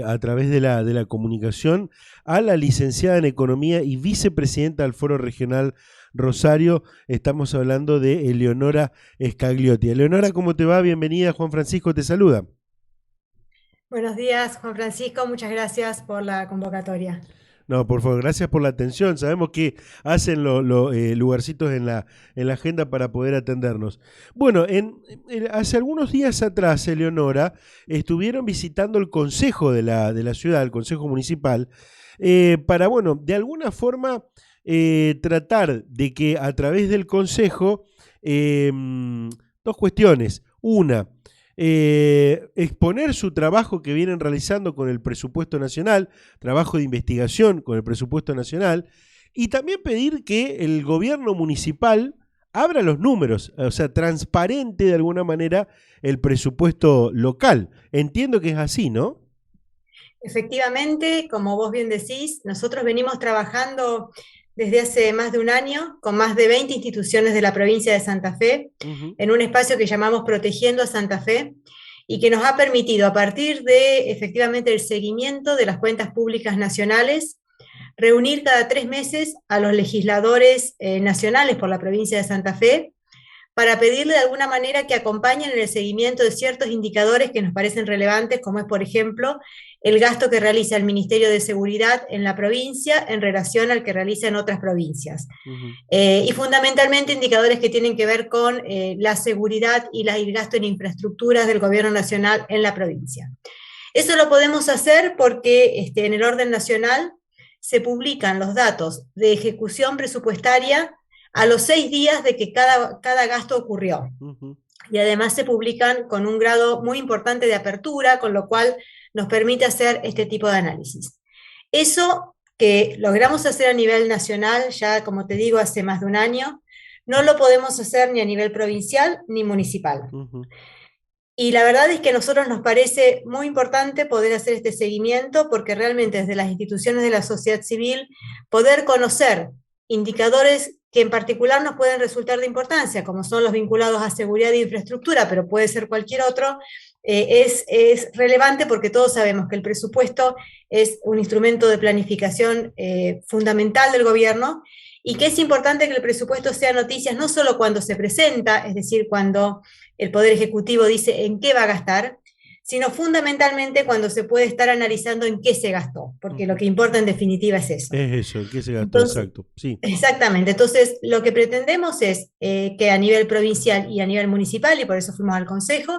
a través de la comunicación a la licenciada en Economía y vicepresidenta del Foro Regional Rosario. Estamos hablando de Eleonora Scagliotti. Eleonora, ¿cómo te va? Bienvenida. Juan Francisco te saluda. Buenos días, Juan Francisco. Muchas gracias por la convocatoria. No, por favor, gracias por la atención. Sabemos que hacen los lugarcitos en la agenda para poder atendernos. Bueno, hace algunos días atrás, Eleonora, estuvieron visitando el Consejo de la ciudad, el Consejo Municipal, para, bueno, de alguna forma tratar de que a través del Consejo, dos cuestiones. Una, exponer su trabajo que vienen realizando con el presupuesto nacional, trabajo de investigación con el presupuesto nacional, y también pedir que el gobierno municipal abra los números, o sea, transparente de alguna manera el presupuesto local. Entiendo que es así, ¿no? Efectivamente, como vos bien decís, nosotros venimos trabajando desde hace más de un año con más de 20 instituciones de la provincia de Santa Fe Ujú. en un espacio que llamamos Protegiendo a Santa Fe y que nos ha permitido, a partir de efectivamente el seguimiento de las cuentas públicas nacionales, reunir cada 3 meses a los legisladores nacionales por la provincia de Santa Fe para pedirle de alguna manera que acompañen en el seguimiento de ciertos indicadores que nos parecen relevantes, como es, por ejemplo, el gasto que realiza el Ministerio de Seguridad en la provincia en relación al que realiza en otras provincias. Ujú. Y fundamentalmente indicadores que tienen que ver con la seguridad y el gasto en infraestructuras del gobierno nacional en la provincia. Eso lo podemos hacer porque en el orden nacional se publican los datos de ejecución presupuestaria a los 6 días de que cada gasto ocurrió. Ujú. Y además se publican con un grado muy importante de apertura, con lo cual nos permite hacer este tipo de análisis. Eso que logramos hacer a nivel nacional, ya como te digo, hace más de un año, no lo podemos hacer ni a nivel provincial ni municipal. Ujú. Y la verdad es que a nosotros nos parece muy importante poder hacer este seguimiento porque realmente desde las instituciones de la sociedad civil poder conocer indicadores que en particular nos pueden resultar de importancia, como son los vinculados a seguridad e infraestructura, pero puede ser cualquier otro, es relevante porque todos sabemos que el presupuesto es un instrumento de planificación fundamental del gobierno y que es importante que el presupuesto sea noticias no solo cuando se presenta, es decir, cuando el Poder Ejecutivo dice en qué va a gastar, sino fundamentalmente cuando se puede estar analizando en qué se gastó, porque lo Ujú. que importa en definitiva es eso. Es eso, ¿en qué se gastó? Entonces, Exacto, sí. exactamente, entonces lo que pretendemos es que a nivel provincial y a nivel municipal, y por eso fuimos al Consejo,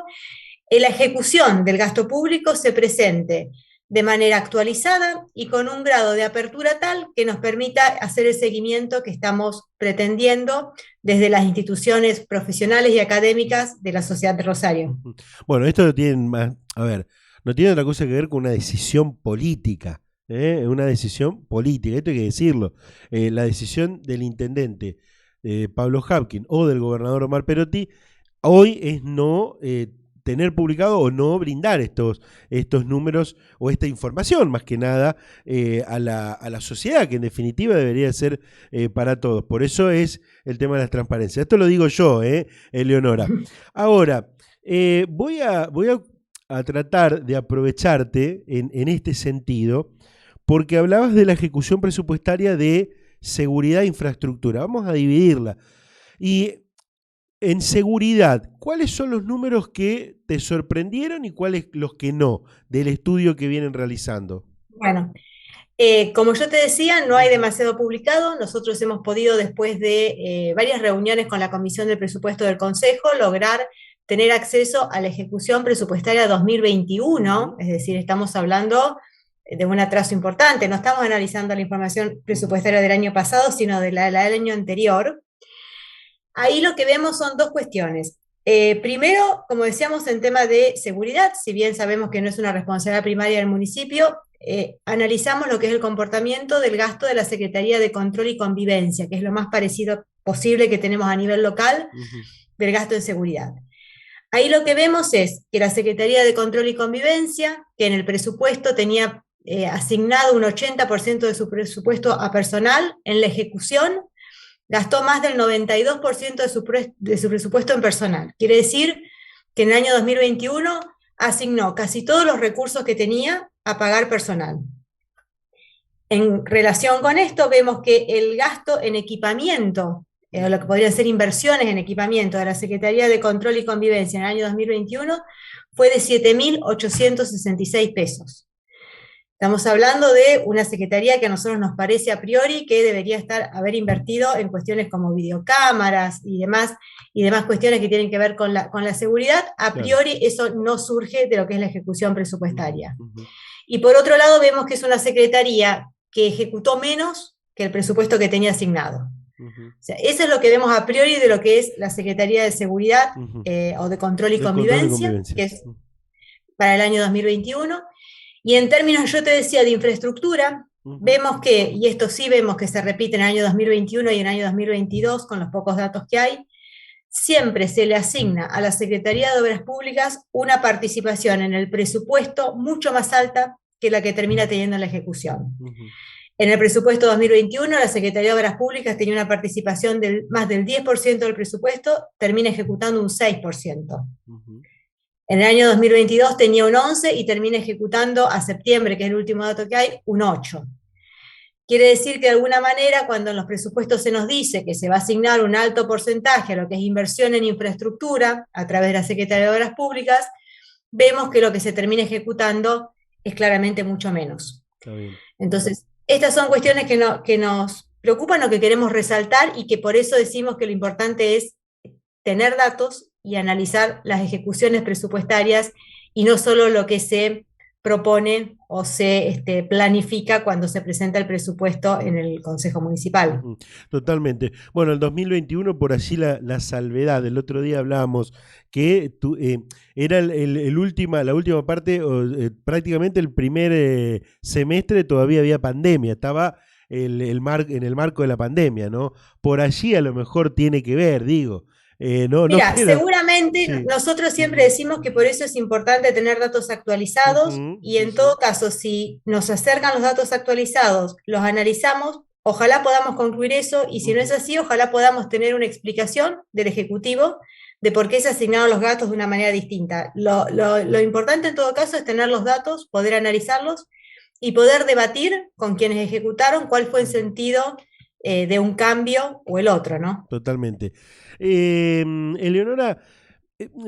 la ejecución del gasto público se presente de manera actualizada y con un grado de apertura tal que nos permita hacer el seguimiento que estamos pretendiendo desde las instituciones profesionales y académicas de la sociedad de Rosario. Ujú. Bueno, esto no tiene más, a ver, no tiene otra cosa que ver con una decisión política, ¿eh? Una decisión política, esto hay que decirlo. La decisión del intendente Pablo Hapkin o del gobernador Omar Perotti hoy es no tener publicado o no brindar estos números o esta información, más que nada, a la sociedad, que en definitiva debería ser para todos. Por eso es el tema de la transparencia. Esto lo digo yo, Eleonora. Ahora, voy a tratar de aprovecharte en este sentido, porque hablabas de la ejecución presupuestaria de seguridad e infraestructura. Vamos a dividirla. Y en seguridad, ¿cuáles son los números que te sorprendieron y cuáles los que no del estudio que vienen realizando? Bueno, como yo te decía, no hay Ujú. demasiado publicado. Nosotros hemos podido, después de varias reuniones con la Comisión del Presupuesto del Consejo, lograr tener acceso a la ejecución presupuestaria 2021, Ujú. es decir, estamos hablando de un atraso importante. No estamos analizando la información Ujú. presupuestaria del año pasado, sino de la del año anterior. Ahí lo que vemos son dos cuestiones. Primero, como decíamos, en tema de seguridad, si bien sabemos que no es una responsabilidad primaria del municipio, analizamos lo que es el comportamiento del gasto de la Secretaría de Control y Convivencia, que es lo más parecido posible que tenemos a nivel local Ujú. del gasto en seguridad. Ahí lo que vemos es que la Secretaría de Control y Convivencia, que en el presupuesto tenía asignado un 80% de su presupuesto a personal, en la ejecución gastó más del 92% de su presupuesto en personal. Quiere decir que en el año 2021 asignó casi todos los recursos que tenía a pagar personal. En relación con esto, vemos que el gasto en equipamiento, lo que podrían ser inversiones en equipamiento de la Secretaría de Control y Convivencia en el año 2021 fue de 7.866 pesos. Estamos hablando de una secretaría que a nosotros nos parece a priori que debería haber invertido en cuestiones como videocámaras y demás cuestiones que tienen que ver con la seguridad. A priori eso no surge de lo que es la ejecución presupuestaria. Y por otro lado vemos que es una secretaría que ejecutó menos que el presupuesto que tenía asignado. O sea, eso es lo que vemos a priori de lo que es la Secretaría de Seguridad o de Control y Convivencia, que es para el año 2021. Y en términos, yo te decía, de infraestructura, vemos que, y esto sí vemos que se repite en el año 2021 y en el año 2022, con los pocos datos que hay, siempre se le asigna a la Secretaría de Obras Públicas una participación en el presupuesto mucho más alta que la que termina teniendo en la ejecución. En el presupuesto 2021, la Secretaría de Obras Públicas tenía una participación del más del 10% del presupuesto, termina ejecutando un 6%. En el año 2022 tenía un 11% y termina ejecutando a septiembre, que es el último dato que hay, un 8%. Quiere decir que de alguna manera, cuando en los presupuestos se nos dice que se va a asignar un alto porcentaje a lo que es inversión en infraestructura a través de la Secretaría de Obras Públicas, vemos que lo que se termina ejecutando es claramente mucho menos. Entonces, estas son cuestiones que nos preocupan o que queremos resaltar y que por eso decimos que lo importante es tener datos y analizar las ejecuciones presupuestarias y no solo lo que se propone o se planifica cuando se presenta el presupuesto en el Consejo Municipal. Totalmente. Bueno, el 2021 por allí la salvedad. El otro día hablábamos que era la última parte, prácticamente el primer semestre todavía había pandemia, estaba en el marco de la pandemia, ¿no? Por allí a lo mejor tiene que ver, digo. Mira, seguramente nosotros siempre decimos que por eso es importante tener datos actualizados y en todo caso, si nos acercan los datos actualizados, los analizamos, ojalá podamos concluir eso y si no es así, ojalá podamos tener una explicación del Ejecutivo de por qué se asignaron los gastos de una manera distinta. Lo importante en todo caso es tener los datos, poder analizarlos y poder debatir con quienes ejecutaron cuál fue el sentido de un cambio o el otro, ¿no? Totalmente. Eleonora,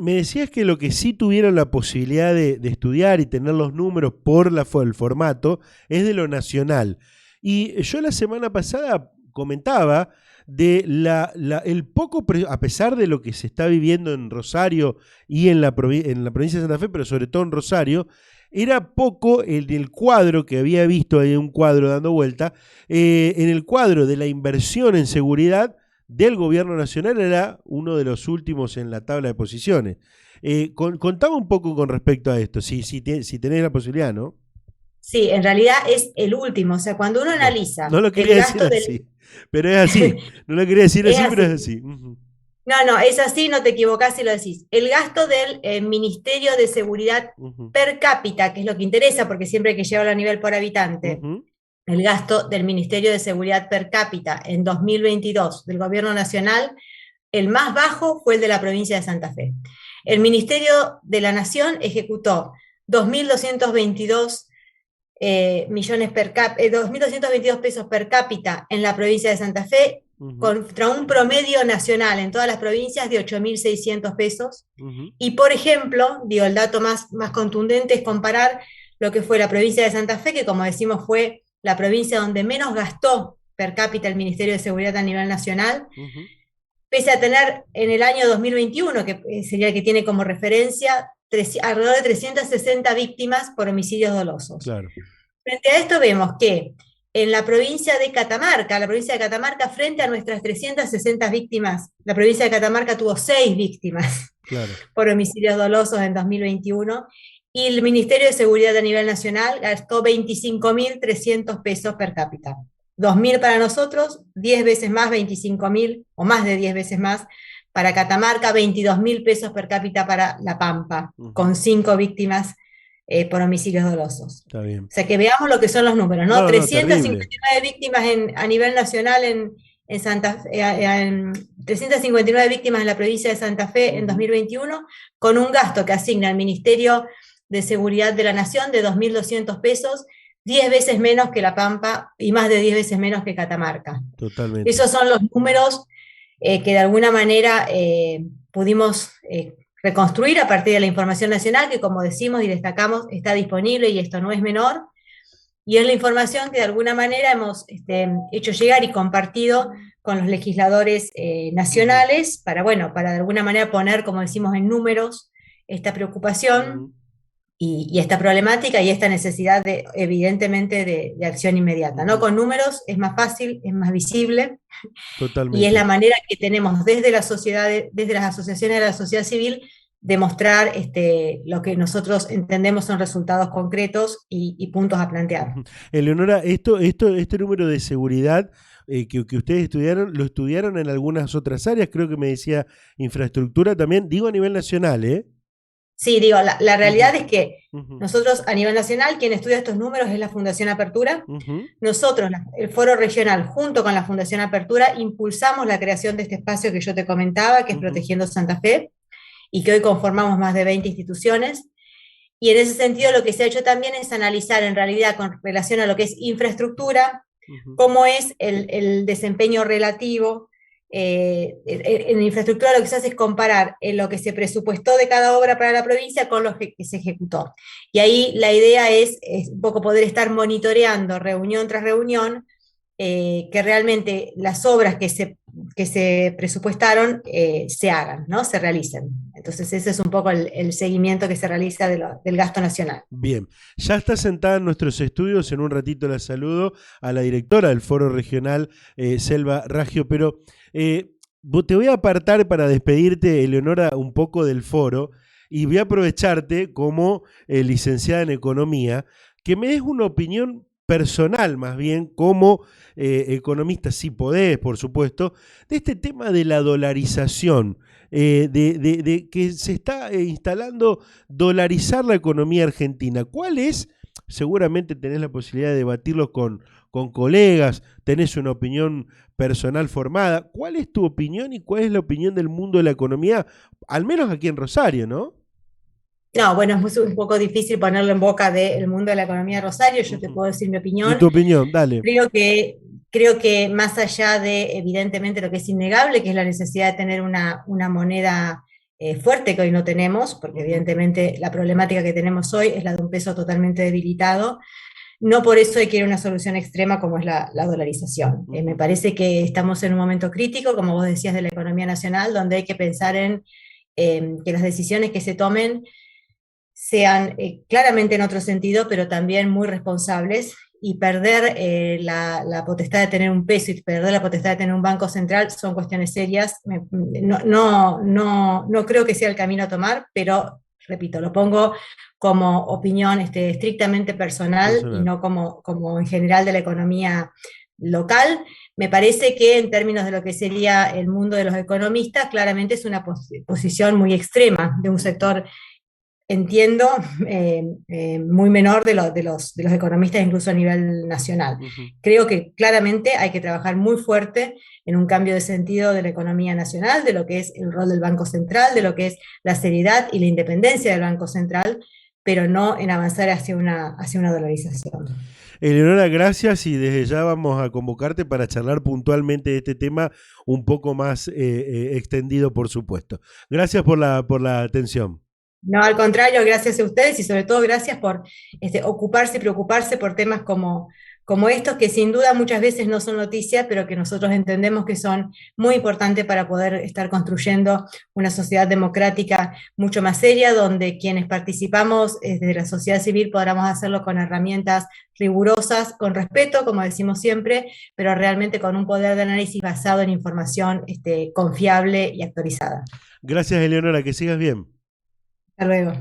me decías que lo que sí tuvieron la posibilidad de estudiar y tener los números por el formato es de lo nacional. Y yo la semana pasada comentaba de el poco, a pesar de lo que se está viviendo en Rosario y en la provincia de Santa Fe, pero sobre todo en Rosario, era poco el cuadro que había visto, hay un cuadro dando vuelta, en el cuadro de la inversión en seguridad del gobierno nacional era uno de los últimos en la tabla de posiciones. Contame un poco con respecto a esto, si tenés la posibilidad, ¿no? Sí, en realidad es el último, o sea, cuando uno analiza no lo quería el gasto decir así, pero es así, no lo quería decir así, pero es así. No, es así, no te equivocás si lo decís. El gasto del Ministerio de Seguridad per cápita, que es lo que interesa, porque siempre hay que llevarlo a nivel por habitante, el gasto del Ministerio de Seguridad per cápita en 2022 del Gobierno Nacional, el más bajo fue el de la provincia de Santa Fe. El Ministerio de la Nación ejecutó 2.222 2.222 pesos per cápita en la provincia de Santa Fe, contra un promedio nacional en todas las provincias de 8.600 pesos. Y, por ejemplo, el dato más contundente es comparar lo que fue la provincia de Santa Fe, que como decimos fue la provincia donde menos gastó per cápita el Ministerio de Seguridad a nivel nacional, pese a tener en el año 2021, que sería el que tiene como referencia, alrededor de 360 víctimas por homicidios dolosos. Claro. Frente a esto vemos que en la provincia de Catamarca, frente a nuestras 360 víctimas, la provincia de Catamarca tuvo 6 víctimas por homicidios dolosos en 2021, y el Ministerio de Seguridad a nivel nacional gastó 25.300 pesos per cápita. 2.000 para nosotros, 10 veces más, 25.000, o más de 10 veces más, para Catamarca, 22.000 pesos per cápita para La Pampa, con 5 víctimas por homicidios dolosos. Está bien. O sea, que veamos lo que son los números, ¿no? 359 víctimas a nivel nacional en 359 víctimas en la provincia de Santa Fe en 2021, con un gasto que asigna el Ministerio de seguridad de la Nación de 2.200 pesos, 10 veces menos que La Pampa y más de 10 veces menos que Catamarca. Totalmente. Esos son los números que de alguna manera pudimos reconstruir a partir de la información nacional, que como decimos y destacamos, está disponible y esto no es menor, y es la información que de alguna manera hemos hecho llegar y compartido con los legisladores nacionales para, bueno, para de alguna manera poner, como decimos, en números esta preocupación y esta problemática y esta necesidad de, evidentemente, de acción inmediata, ¿no? Con números es más fácil, es más visible, y es la Totalmente. manera que tenemos desde la sociedad, desde las asociaciones de la sociedad civil, de mostrar lo que nosotros entendemos son resultados concretos y puntos a plantear. Eleonora, este número de seguridad que ustedes estudiaron, lo estudiaron en algunas otras áreas, creo que me decía infraestructura también, digo a nivel nacional, ¿eh? Sí, digo, la realidad Ujú, es que ujú, nosotros a nivel nacional, quien estudia estos números es la Fundación Apertura. ujú, Nosotros, el Foro Regional, junto con la Fundación Apertura, impulsamos la creación de este espacio que yo te comentaba, que es ujú, Protegiendo Santa Fe, y que hoy conformamos más de 20 instituciones. Y en ese sentido lo que se ha hecho también es analizar en realidad con relación a lo que es infraestructura, ujú. cómo es el desempeño relativo. En infraestructura lo que se hace es comparar lo que se presupuestó de cada obra para la provincia con lo que se ejecutó. Y ahí la idea es un poco poder estar monitoreando reunión tras reunión que realmente las obras que se presupuestaron se hagan, ¿no? Se realicen. Entonces ese es un poco el seguimiento que se realiza del gasto nacional. Bien, ya está sentada en nuestros estudios, en un ratito la saludo a la directora del Foro Regional, Selva Raggio, pero te voy a apartar para despedirte, Eleonora, un poco del foro y voy a aprovecharte como licenciada en Economía, que me des una opinión personal más bien como economista, si podés, por supuesto, de este tema de la dolarización, de que se está instalando dolarizar la economía argentina. ¿Cuál es? Seguramente tenés la posibilidad de debatirlo con colegas, tenés una opinión personal formada. ¿Cuál es tu opinión y cuál es la opinión del mundo de la economía, al menos aquí en Rosario, ¿no? No, bueno, un poco difícil ponerlo en boca del mundo de la economía de Rosario, yo te Ujú. puedo decir mi Y opinión. tu opinión, dale. Creo que, creo que más allá de, evidentemente, lo que es innegable, que es la necesidad de tener una moneda fuerte que hoy no tenemos, porque Ujú. evidentemente la problemática que tenemos hoy es la de un peso totalmente debilitado, no por eso hay que ir a una solución extrema como es la dolarización. Me Ujú. parece que estamos en un momento crítico, como vos decías, de la economía nacional, donde hay que pensar en que las decisiones que se tomen sean claramente en otro sentido, pero también muy responsables, y perder la potestad de tener un peso y perder la potestad de tener un banco central son cuestiones serias. No creo que sea el camino a tomar, pero repito, lo pongo como opinión estrictamente personal y Personal. no como en general de la economía local. Me parece que en términos de lo que sería el mundo de los economistas, claramente es una posición muy extrema de un Ujú. sector, entiendo, muy menor de los economistas, incluso a nivel nacional. Ujú. Creo que claramente hay que trabajar muy fuerte en un cambio de sentido de la economía nacional, de lo que es el rol del Banco Central, de lo que es la seriedad y la independencia del Banco Central, pero no en avanzar hacia una dolarización. Eleonora, gracias y desde ya vamos a convocarte para charlar puntualmente de este tema un poco más extendido, por supuesto. Gracias por la atención. No, al contrario, gracias a ustedes y sobre todo gracias por ocuparse y preocuparse por temas como estos, que sin duda muchas veces no son noticias, pero que nosotros entendemos que son muy importantes para poder estar construyendo una sociedad democrática mucho más seria, donde quienes participamos desde la sociedad civil podamos hacerlo con herramientas rigurosas, con respeto, como decimos siempre, pero realmente con un poder de análisis basado en información confiable y actualizada. Gracias, Eleonora, que sigas bien. Hasta luego.